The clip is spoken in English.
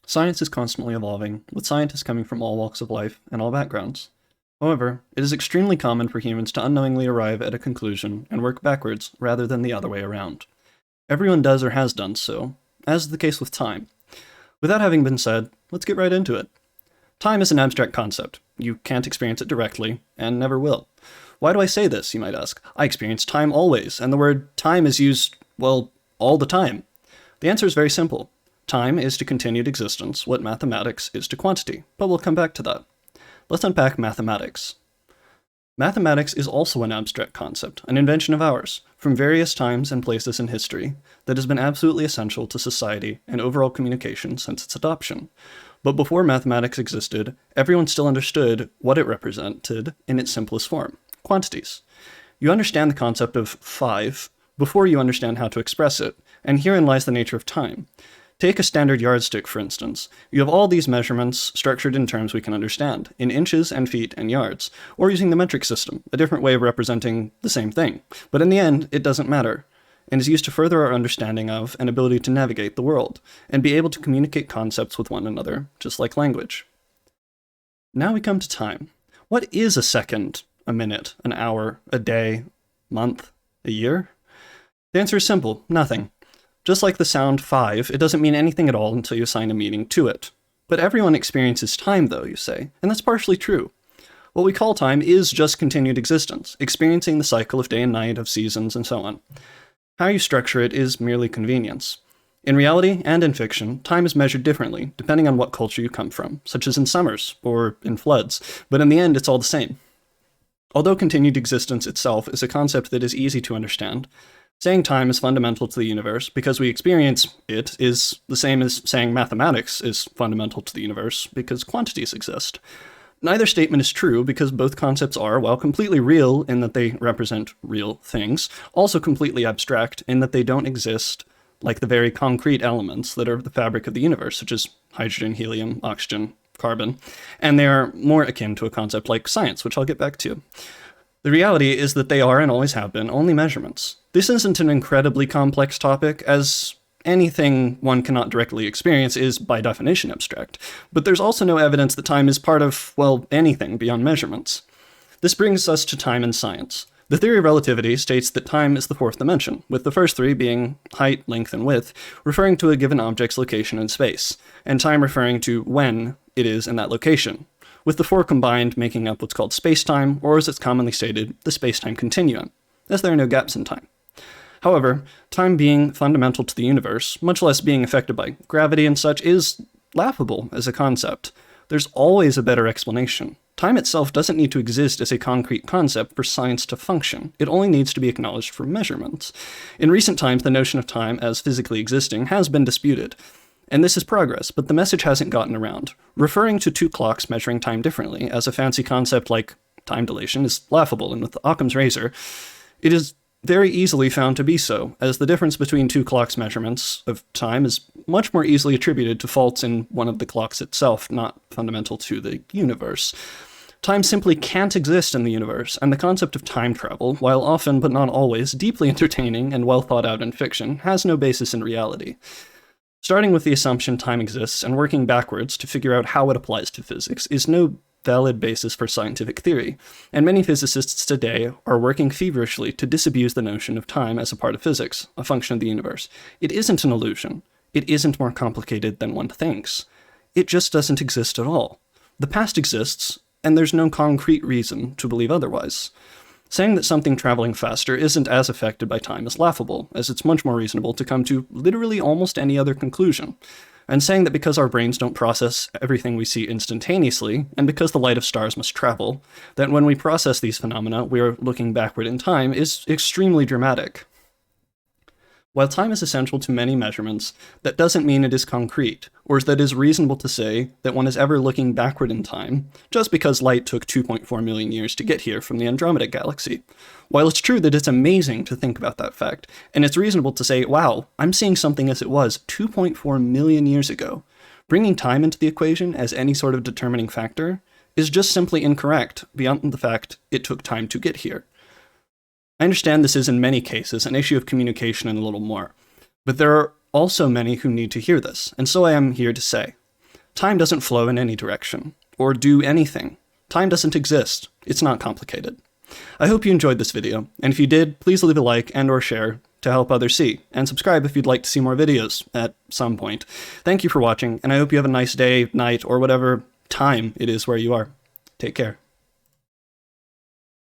Science is constantly evolving, with scientists coming from all walks of life and all backgrounds. However, it is extremely common for humans to unknowingly arrive at a conclusion and work backwards rather than the other way around. Everyone does or has done so, as is the case with time. With that having been said, let's get right into it. Time is an abstract concept. You can't experience it directly, and never will. Why do I say this, you might ask? I experience time always, and the word time is used, well, all the time. The answer is very simple. Time is to continued existence what mathematics is to quantity, but we'll come back to that. Let's unpack mathematics. Mathematics is also an abstract concept, an invention of ours, from various times and places in history, that has been absolutely essential to society and overall communication since its adoption. But before mathematics existed, everyone still understood what it represented in its simplest form, quantities. You understand the concept of 5 before you understand how to express it, and herein lies the nature of time. Take a standard yardstick, for instance. You have all these measurements structured in terms we can understand, in inches and feet and yards, or using the metric system, a different way of representing the same thing. But in the end, it doesn't matter, and is used to further our understanding of and ability to navigate the world, and be able to communicate concepts with one another, just like language. Now we come to time. What is a second, a minute, an hour, a day, month, a year? The answer is simple, nothing. Just like the sound 5, it doesn't mean anything at all until you assign a meaning to it. But everyone experiences time, though, you say, and that's partially true. What we call time is just continued existence, experiencing the cycle of day and night, of seasons, and so on. How you structure it is merely convenience. In reality and in fiction, time is measured differently, depending on what culture you come from, such as in summers or in floods, but in the end, it's all the same. Although continued existence itself is a concept that is easy to understand, saying time is fundamental to the universe because we experience it is the same as saying mathematics is fundamental to the universe because quantities exist. Neither statement is true because both concepts are, while completely real in that they represent real things, also completely abstract in that they don't exist like the very concrete elements that are the fabric of the universe, such as hydrogen, helium, oxygen, carbon, and they are more akin to a concept like science, which I'll get back to. The reality is that they are and always have been only measurements. This isn't an incredibly complex topic, as anything one cannot directly experience is by definition abstract, but there's also no evidence that time is part of, well, anything beyond measurements. This brings us to time in science. The theory of relativity states that time is the fourth dimension, with the first three being height, length, and width, referring to a given object's location in space, and time referring to when it is in that location, with the four combined making up what's called spacetime, or as it's commonly stated, the spacetime continuum, as there are no gaps in time. However, time being fundamental to the universe, much less being affected by gravity and such, is laughable as a concept. There's always a better explanation. Time itself doesn't need to exist as a concrete concept for science to function. It only needs to be acknowledged for measurements. In recent times, the notion of time as physically existing has been disputed. And this is progress, but the message hasn't gotten around. Referring to two clocks measuring time differently as a fancy concept like time dilation is laughable, and with Occam's razor, it is very easily found to be so, as the difference between two clocks' measurements of time is much more easily attributed to faults in one of the clocks itself, not fundamental to the universe. Time simply can't exist in the universe, and the concept of time travel, while often but not always deeply entertaining and well thought out in fiction, has no basis in reality. Starting with the assumption time exists and working backwards to figure out how it applies to physics is no valid basis for scientific theory, and many physicists today are working feverishly to disabuse the notion of time as a part of physics, a function of the universe. It isn't an illusion. It isn't more complicated than one thinks. It just doesn't exist at all. The past exists, and there's no concrete reason to believe otherwise. Saying that something traveling faster isn't as affected by time is laughable, as it's much more reasonable to come to literally almost any other conclusion. And saying that because our brains don't process everything we see instantaneously, and because the light of stars must travel, that when we process these phenomena, we are looking backward in time is extremely dramatic. While time is essential to many measurements, that doesn't mean it is concrete, or that it is reasonable to say that one is ever looking backward in time, just because light took 2.4 million years to get here from the Andromeda galaxy. While it's true that it's amazing to think about that fact, and it's reasonable to say, wow, I'm seeing something as it was 2.4 million years ago, bringing time into the equation as any sort of determining factor is just simply incorrect beyond the fact it took time to get here. I understand this is in many cases an issue of communication and a little more, but there are also many who need to hear this, and so I am here to say. Time doesn't flow in any direction, or do anything. Time doesn't exist. It's not complicated. I hope you enjoyed this video, and if you did, please leave a like and or share to help others see, and subscribe if you'd like to see more videos at some point. Thank you for watching, and I hope you have a nice day, night, or whatever time it is where you are. Take care.